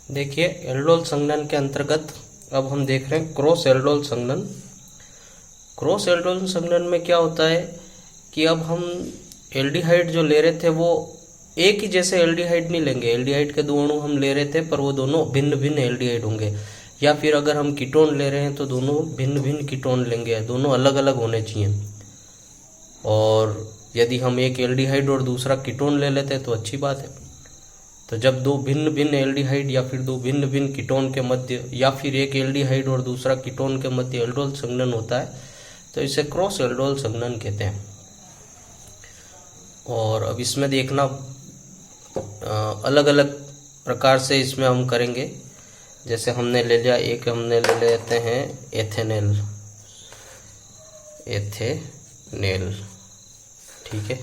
देखिए, एल्डोल संघनन के अंतर्गत अब हम देख रहे हैं क्रॉस एल्डोल संघनन। क्रॉस एल्डोल संघनन में क्या होता है कि अब हम एल्डिहाइड जो ले रहे थे वो एक ही जैसे एल्डिहाइड नहीं लेंगे। एल्डिहाइड के दो अणु हम ले रहे थे पर वो दोनों भिन्न भिन्न एल्डिहाइड होंगे, या फिर अगर हम कीटोन ले रहे हैं तो दोनों भिन्न भिन्न कीटोन लेंगे, दोनों अलग अलग होने चाहिए। और यदि हम एक एल्डिहाइड और दूसरा कीटोन ले लेते हैं तो अच्छी बात है। तो जब दो भिन्न भिन्न एल्डिहाइड या फिर दो भिन्न भिन्न कीटोन के मध्य या फिर एक एल्डिहाइड और दूसरा कीटोन के मध्य एल्डोल संघनन होता है तो इसे क्रॉस एल्डोल संघनन कहते हैं। और अब इसमें देखना अलग अलग प्रकार से इसमें हम करेंगे। जैसे हमने ले लिया, एक हमने ले लेते हैं एथेनेल, ठीक है,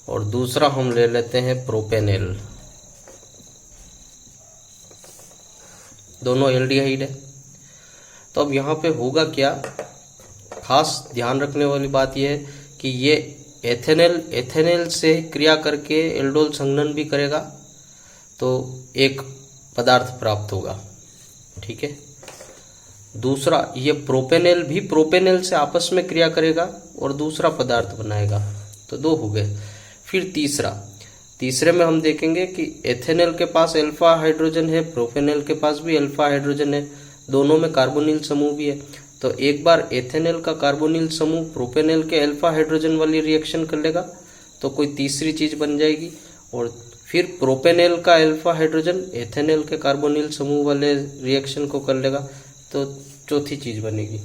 और दूसरा हम ले लेते हैं प्रोपेनेल। दोनों एल्डिहाइड है। तो अब यहाँ पे होगा क्या, खास ध्यान रखने वाली बात यह है कि ये एथेनेल से क्रिया करके एल्डोल संघनन भी करेगा तो एक पदार्थ प्राप्त होगा, ठीक है। दूसरा ये प्रोपेनेल भी प्रोपेनेल से आपस में क्रिया करेगा और दूसरा पदार्थ बनाएगा, तो दो हो गए। फिर तीसरे में हम देखेंगे कि एथेनेल के पास अल्फा हाइड्रोजन है, प्रोपेनेल के पास भी अल्फा हाइड्रोजन है, दोनों में कार्बोनिल समूह भी है। तो एक बार एथेनेल का कार्बोनिल समूह प्रोपेनेल के अल्फा हाइड्रोजन वाली रिएक्शन कर लेगा तो कोई तीसरी चीज बन जाएगी, और फिर प्रोपेनेल का अल्फा हाइड्रोजन एथेनेल के कार्बोनिल समूह वाले रिएक्शन को कर लेगा तो चौथी चीज बनेगी।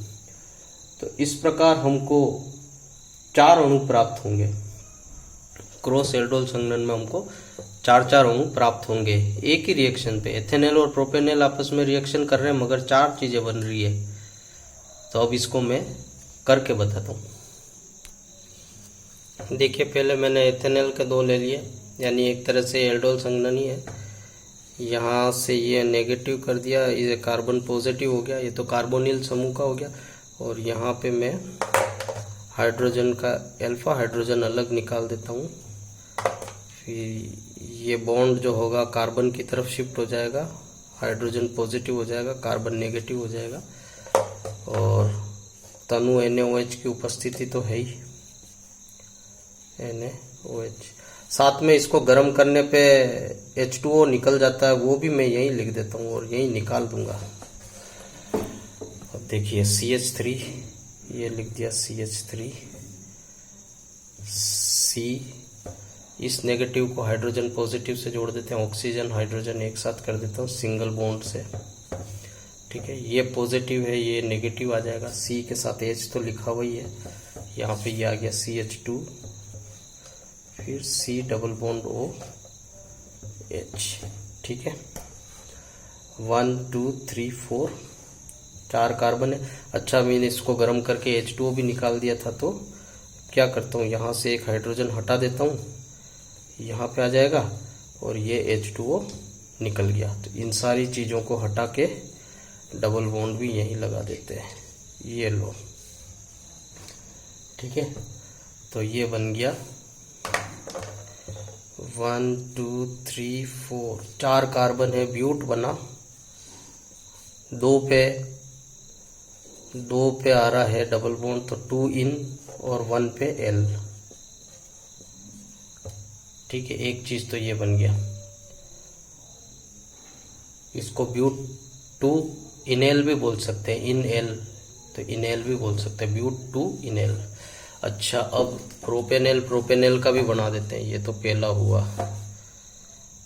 तो इस प्रकार हमको 4 अणु प्राप्त होंगे। क्रॉस एल्डोल संघनन में हमको 4 अणु प्राप्त होंगे एक ही रिएक्शन पे। एथेनेल और प्रोपेनेल आपस में रिएक्शन कर रहे हैं मगर 4 चीजें बन रही है। तो अब इसको मैं करके बताता हूँ। देखिए, पहले मैंने एथेनेल के 2 ले लिए, यानी एक तरह से एल्डोल संघनन ही है। यहाँ से ये नेगेटिव कर दिया, ये कार्बन पॉजिटिव हो गया, ये तो कार्बोनिल समूह का हो गया। और यहाँ पे मैं हाइड्रोजन का अल्फा हाइड्रोजन अलग निकाल देता हूँ। फिर ये बॉन्ड जो होगा कार्बन की तरफ शिफ्ट हो जाएगा, हाइड्रोजन पॉजिटिव हो जाएगा, कार्बन नेगेटिव हो जाएगा। और तनु NaOH की उपस्थिति तो है ही, NaOH। साथ में इसको गर्म करने पे H2O निकल जाता है, वो भी मैं यहीं लिख देता हूँ और यहीं निकाल दूंगा। अब देखिए CH3, ये लिख दिया CH3, C, इस नेगेटिव को हाइड्रोजन पॉजिटिव से जोड़ देते हैं, ऑक्सीजन हाइड्रोजन एक साथ कर देता हूँ सिंगल बॉन्ड से, ठीक है। ये पॉजिटिव है, ये नेगेटिव आ जाएगा, C के साथ H तो लिखा हुआ ही है, यहाँ पे ये आ गया CH2, फिर C डबल बॉन्ड OH, ठीक है। 1 2 3 4 4 कार्बन है। अच्छा, मैंने इसको गर्म करके H2O भी निकाल दिया था, तो क्या करता हूँ, यहाँ से एक हाइड्रोजन हटा देता हूँ, यहाँ पे आ जाएगा और ये H2O निकल गया। तो इन सारी चीज़ों को हटा के डबल बॉन्ड भी यहीं लगा देते हैं, ये लो, ठीक है। तो ये बन गया 1 2 3 4, 4 कार्बन है, ब्यूट बना। 2 पे आ रहा है डबल बॉन्ड, तो 2 इन और 1 पे L, ठीक है। एक चीज तो ये बन गया। इसको ब्यूट 2 इनेल भी बोल सकते हैं, इन एल तो इनेल भी बोल सकते हैं, ब्यूट 2 इनेल। अच्छा, अब प्रोपेनेल का भी बना देते हैं, ये तो पहला हुआ।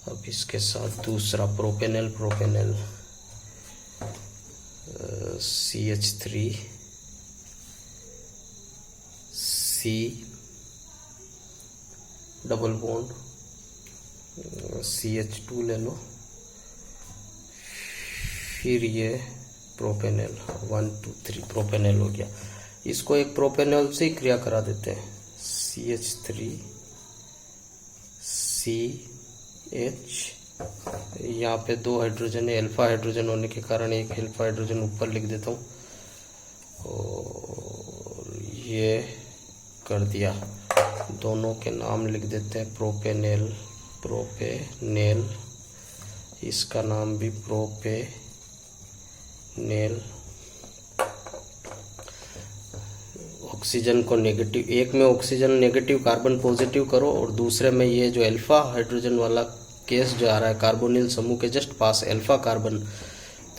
अब इसके साथ दूसरा प्रोपेनेल CH3, C double bond CH2 ले लो, फिर ये प्रोपेनेल 1 2 3 प्रोपेनेल हो गया। इसको एक प्रोपेनेल से ही क्रिया करा देते हैं, CH3 CH, यहाँ पे 2 हाइड्रोजन है, अल्फा हाइड्रोजन होने के कारण एक अल्फा हाइड्रोजन ऊपर लिख देता हूँ और ये कर दिया। दोनों के नाम लिख देते हैं, प्रोपेनेल, इसका नाम भी प्रोपेनेल। ऑक्सीजन को नेगेटिव, एक में ऑक्सीजन नेगेटिव कार्बन पॉजिटिव करो और दूसरे में ये जो अल्फा हाइड्रोजन वाला केस जो आ रहा है कार्बोनिल समूह के जस्ट पास अल्फा कार्बन,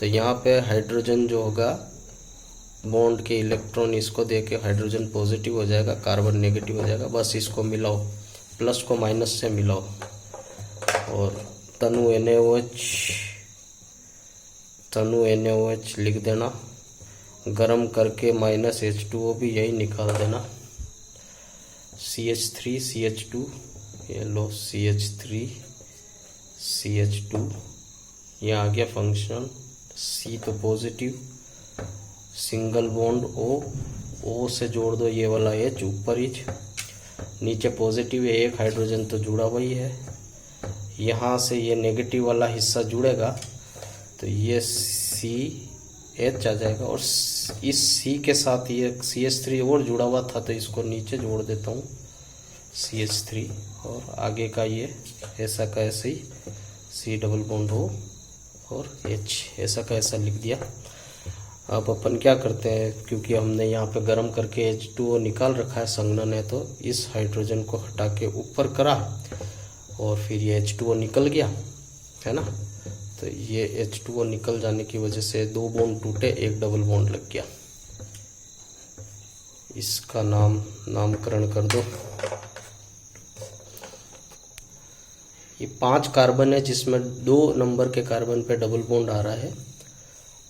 तो यहाँ पे हाइड्रोजन जो होगा बॉन्ड के इलेक्ट्रॉन इसको दे के हाइड्रोजन पॉजिटिव हो जाएगा, कार्बन नेगेटिव हो जाएगा। बस इसको मिलाओ, प्लस को माइनस से मिलाओ और तनु NaOH लिख देना। गरम करके माइनस H2O भी यही निकाल देना। CH3 CH2, ये लो CH3 CH2, ये आ गया फंक्शन। C तो पॉजिटिव, सिंगल बॉन्ड O से जोड़ दो ये वाला H ऊपर ही, नीचे पॉजिटिव है, एक हाइड्रोजन तो जुड़ा हुआ ही है। यहाँ से ये नेगेटिव वाला हिस्सा जुड़ेगा तो ये CH आ जाएगा और इस C के साथ ये CH3 और जुड़ा हुआ था तो इसको नीचे जोड़ देता हूँ CH3, और आगे का ये ऐसा का ऐसे ही C डबल बॉन्ड O और H ऐसा का ऐसा लिख दिया। अब अपन क्या करते हैं, क्योंकि हमने यहाँ पे गर्म करके H2O निकाल रखा है संघनन है, तो इस हाइड्रोजन को हटा के ऊपर करा और फिर ये H2O निकल गया है ना। तो ये H2O निकल जाने की वजह से दो बॉन्ड टूटे, एक डबल बॉन्ड लग गया। इसका नामकरण कर दो। ये 5 कार्बन है जिसमें 2 नंबर के कार्बन पे डबल बॉन्ड आ रहा है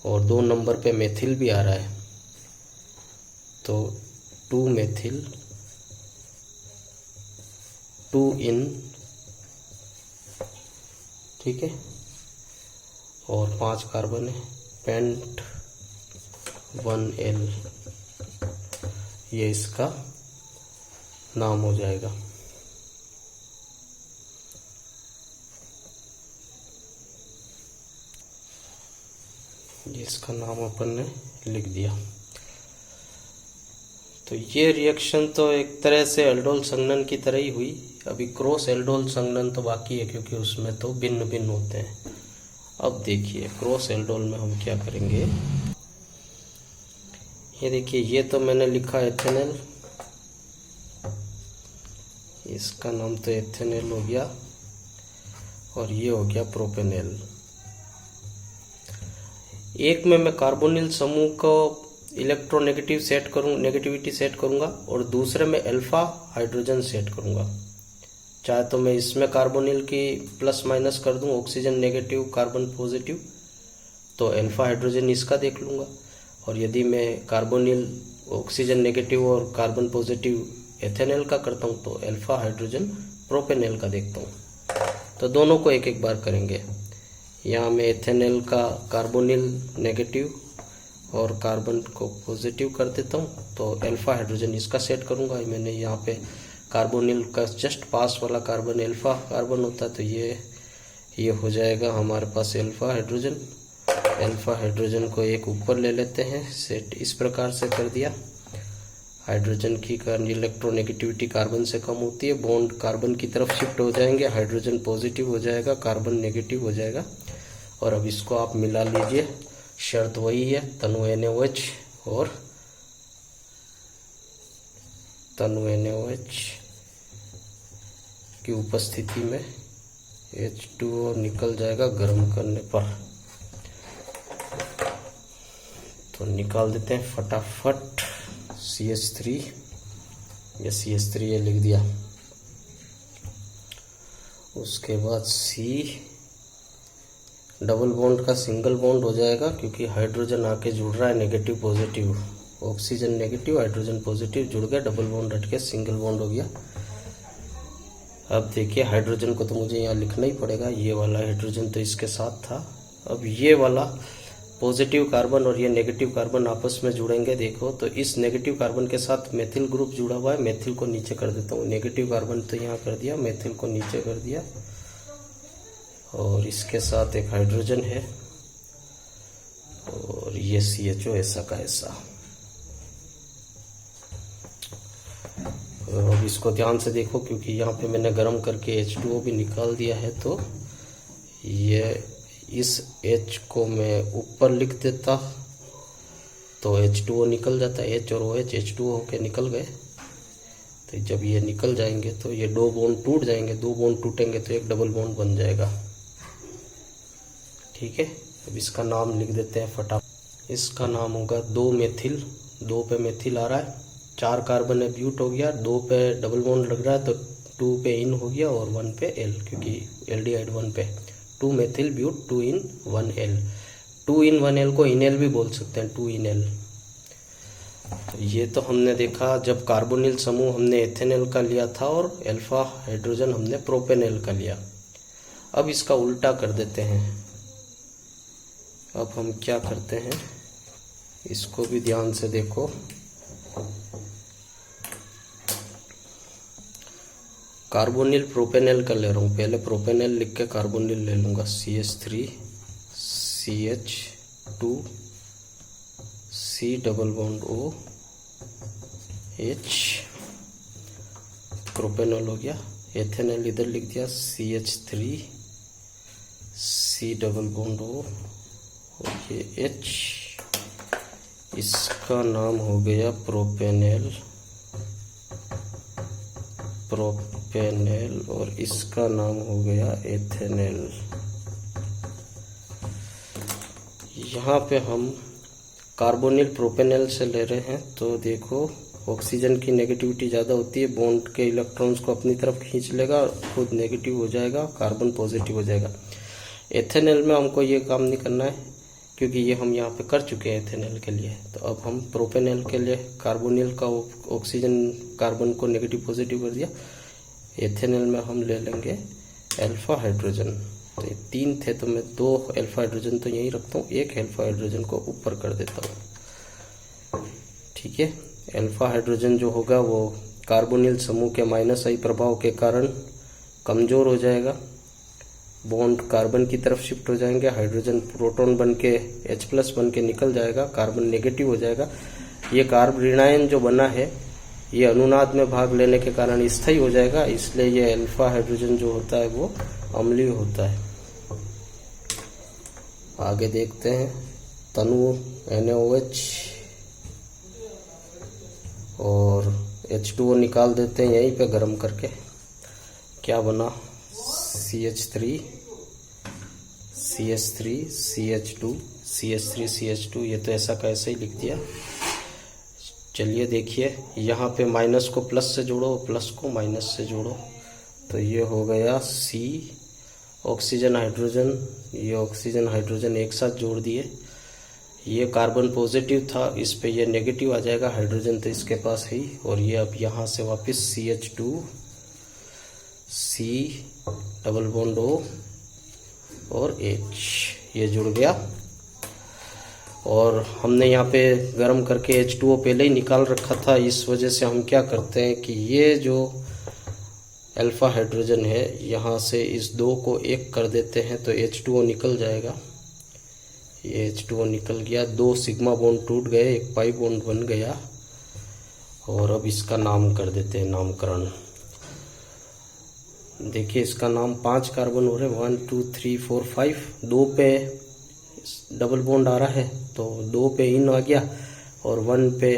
और 2 नंबर पे मेथिल भी आ रहा है, तो 2 मेथिल 2 इन, ठीक है, और 5 कार्बन है, पेंट 1L, ये इसका नाम हो जाएगा। ये इसका नाम अपन ने लिख दिया। तो ये रिएक्शन तो एक तरह से एल्डोल संघनन की तरह ही हुई। अभी क्रॉस एल्डोल संघनन तो बाकी है क्योंकि उसमें तो भिन्न भिन्न होते हैं। अब देखिए क्रॉस एल्डोल में हम क्या करेंगे। ये देखिए, ये तो मैंने लिखा एथेनल, इसका नाम तो एथेनल हो गया, और ये हो गया प्रोपेनेल। एक में मैं कार्बोनिल समूह को इलेक्ट्रोनेगेटिव सेट करूँ, नेगेटिविटी सेट करूंगा, और दूसरे में अल्फा हाइड्रोजन सेट करूंगा। चाहे तो मैं इसमें कार्बोनिल की प्लस माइनस कर दूं, ऑक्सीजन नेगेटिव कार्बन पॉजिटिव, तो अल्फा हाइड्रोजन इसका देख लूंगा। और यदि मैं कार्बोनिल ऑक्सीजन नेगेटिव और कार्बन पॉजिटिव एथेनल का करता हूं तो अल्फा हाइड्रोजन प्रोपेनेल का देखता हूं। तो दोनों को एक एक बार करेंगे। यहाँ मैं एथेनल का कार्बोनिल नेगेटिव और कार्बन को पॉजिटिव कर देता हूँ, तो अल्फा हाइड्रोजन इसका सेट करूँगा। मैंने यहाँ पे कार्बोनिल का जस्ट पास वाला कार्बन अल्फा कार्बन होता है, तो ये हो जाएगा हमारे पास अल्फा हाइड्रोजन। अल्फा हाइड्रोजन को एक ऊपर ले लेते हैं, सेट इस प्रकार से कर दिया। हाइड्रोजन की इलेक्ट्रोनेगेटिविटी कार्बन से कम होती है, बॉन्ड कार्बन की तरफ शिफ्ट हो जाएंगे, हाइड्रोजन पॉजिटिव हो जाएगा, कार्बन नेगेटिव हो जाएगा। और अब इसको आप मिला लीजिए, शर्त वही है, तनु NaOH और तनु NaOH की उपस्थिति में H2O निकल जाएगा गर्म करने पर। तो निकाल देते हैं फटाफट। CH3, ये CH3 ये लिख दिया। उसके बाद C डबल बॉन्ड का सिंगल बॉन्ड हो जाएगा, क्योंकि हाइड्रोजन आके जुड़ रहा है negative positive, oxygen negative hydrogen positive जुड़ गया, डबल बॉन्ड हट के सिंगल बॉन्ड हो गया। अब देखिए हाइड्रोजन को तो मुझे यहाँ लिखना ही पड़ेगा, ये वाला हाइड्रोजन तो इसके साथ था। अब ये वाला पॉजिटिव कार्बन और ये नेगेटिव कार्बन आपस में जुड़ेंगे। देखो तो इस नेगेटिव कार्बन के साथ मेथिल ग्रुप जुड़ा हुआ है, मेथिल को नीचे कर देता हूँ। नेगेटिव कार्बन तो यहाँ कर दिया, मेथिल को नीचे कर दिया, और इसके साथ एक हाइड्रोजन है और ये CHO ऐसा का ऐसा। अब इसको ध्यान से देखो, क्योंकि यहाँ पे मैंने गर्म करके H2O भी निकाल दिया है, तो ये इस H को मैं ऊपर लिख देता तो H2O निकल जाता, H और OH H2O होके निकल गए। तो जब ये निकल जाएंगे तो ये दो बॉन्ड टूट जाएंगे, दो बॉन्ड टूटेंगे तो एक डबल बॉन्ड बन जाएगा। ठीक है, अब इसका नाम लिख देते हैं फटाफट। इसका नाम होगा 2 मेथिल, 2 पे मेथिल आ रहा है, 4 कार्बन है ब्यूट हो गया, 2 पे डबल बॉन्ड लग रहा है तो 2 पे इन हो गया और 1 पे एल, क्योंकि एल्डिहाइड 1 पे। 2 methyl but 2 en 1 al, 2 en 1 al को इनेल भी बोल सकते हैं, 2 इन एल। तो ये तो हमने देखा जब कार्बोनिल समूह हमने एथेनॉल का लिया था और अल्फा हाइड्रोजन हमने प्रोपेनॉल का लिया। अब इसका उल्टा कर देते हैं। अब हम क्या करते हैं, इसको भी ध्यान से देखो। कार्बोनिल प्रोपेनॉल का ले रहा हूँ, पहले प्रोपेनॉल लिख के कार्बोनिल ले लूँगा, CH3 CH2 C double bond O H, propanol हो गया। एथेनॉल इधर लिख दिया CH3 C double bond O और ये H, इसका नाम हो गया प्रोपेनॉल, प्रोपेनॉल, और इसका नाम हो गया एथेनॉल। यहाँ पे हम कार्बोनिल प्रोपेनॉल से ले रहे हैं तो देखो ऑक्सीजन की नेगेटिविटी ज़्यादा होती है, बॉन्ड के इलेक्ट्रॉन्स को अपनी तरफ खींच लेगा, खुद नेगेटिव हो जाएगा, कार्बन पॉजिटिव हो जाएगा। एथेनॉल में हमको ये काम नहीं करना है क्योंकि ये हम यहाँ पे कर चुके हैं एथेनॉल के लिए। तो अब हम प्रोपेनॉल के लिए कार्बोनिल का ऑक्सीजन कार्बन को नेगेटिव पॉजिटिव कर दिया, एथेनॉल में हम ले लेंगे अल्फा हाइड्रोजन। तो ये 3 थे तो मैं 2 अल्फा हाइड्रोजन तो यहीं रखता हूँ, 1 अल्फा हाइड्रोजन को ऊपर कर देता हूँ। ठीक है, अल्फा हाइड्रोजन जो होगा वो कार्बोनिल समूह के -I प्रभाव के कारण कमज़ोर हो जाएगा, बॉन्ड कार्बन की तरफ शिफ्ट हो जाएंगे, हाइड्रोजन प्रोटॉन बन के H+ बन के निकल जाएगा, कार्बन नेगेटिव हो जाएगा। ये कार्ब ऋणायन जो बना है ये अनुनाद में भाग लेने के कारण स्थायी हो जाएगा, इसलिए ये अल्फा हाइड्रोजन जो होता है वो अम्लीय होता है। आगे देखते हैं, तनु NaOH और H2O निकाल देते हैं यहीं पे गर्म करके। क्या बना, CH3 CH3 CH2 CH3 CH2, ये तो ऐसा का ऐसा ही लिख दिया। चलिए देखिए, यहाँ पे माइनस को प्लस से जोड़ो, प्लस को माइनस से जोड़ो, तो ये हो गया C ऑक्सीजन हाइड्रोजन, ये ऑक्सीजन हाइड्रोजन एक साथ जोड़ दिए, ये कार्बन पॉजिटिव था, इस पे ये नेगेटिव आ जाएगा, हाइड्रोजन तो इसके पास है ही, और ये अब यहाँ से वापस CH2 C double bond O और H, ये जुड़ गया। और हमने यहाँ पे गर्म करके H2O पहले ही निकाल रखा था, इस वजह से हम क्या करते हैं कि ये जो अल्फा हाइड्रोजन है यहाँ से इस 2 को 1 कर देते हैं तो H2O निकल जाएगा। ये H2O निकल गया, 2 सिग्मा बॉन्ड टूट गए, एक पाई बॉन्ड बन गया। और अब इसका नाम कर देते हैं, नामकरण। देखिए इसका नाम 5 कार्बन हो रहे, 1 2 3 4 5, 2 पे डबल बॉन्ड आ रहा है तो 2 पे इन आ गया और 1 पे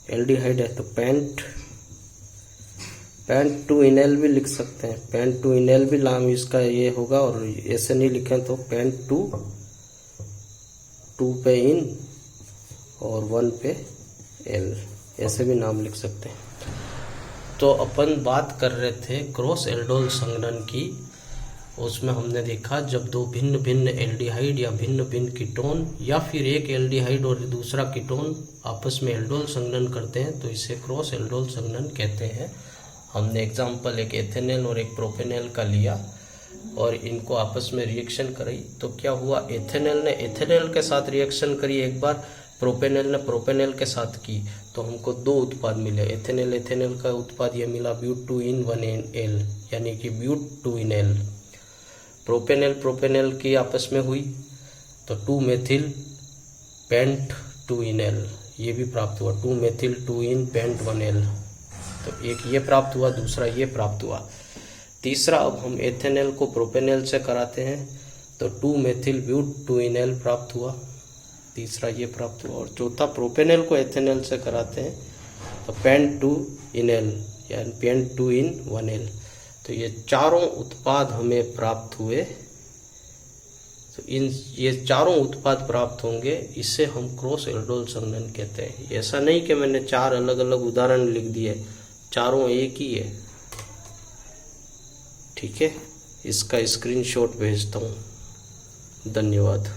एल्डिहाइड है तो पेंट टू इनेल भी लिख सकते हैं, पेंट टू इनेल भी नाम इसका ये होगा। और ऐसे नहीं लिखें तो पेंट टू पे इन और 1 पे एल, ऐसे भी नाम लिख सकते हैं। तो अपन बात कर रहे थे क्रॉस एल्डोल संघनन की, उसमें हमने देखा जब 2 भिन्न भिन्न एल्डिहाइड या भिन्न भिन्न कीटोन या फिर एक एल्डिहाइड और दूसरा कीटोन आपस में एल्डोल संघनन करते हैं तो इसे क्रॉस एल्डोल संघनन कहते हैं। हमने एग्जाम्पल एक एथेनॉल और एक प्रोपेनॉल का लिया और इनको आपस में रिएक्शन करी तो क्या हुआ, एथेनॉल ने एथेनॉल के साथ रिएक्शन करी एक बार, प्रोपेनॉल ने प्रोपेनॉल के साथ की तो हमको 2 उत्पाद मिले। एथेनॉल एथेनॉल का उत्पाद ये मिला ब्यूट 2 इन 1 एल, यानी कि but 2 en al. Propanol propanol की आपस में हुई तो 2 मेथिल पेंट 2 इन एल, ये भी प्राप्त हुआ, 2 मेथिल 2 इन पेंट 1 एल। तो एक ये प्राप्त हुआ, दूसरा ये प्राप्त हुआ। तीसरा अब हम एथेनॉल को प्रोपेनॉल से कराते हैं तो 2 मेथिल ब्यूट 2 इनएल प्राप्त हुआ, तीसरा ये प्राप्त हुआ। और चौथा प्रोपेनल को एथेनॉल से कराते हैं तो पेंट 2 इनएल यानी पेंट 2 इन 1L। तो ये चारों उत्पाद हमें प्राप्त हुए। तो ये चारों उत्पाद प्राप्त होंगे, इससे हम क्रॉस एल्डोल संघनन कहते हैं। ऐसा नहीं कि मैंने 4 अलग अलग उदाहरण लिख दिए, चारों एक ही है। ठीक है, इसका स्क्रीनशॉट भेजता हूँ। धन्यवाद।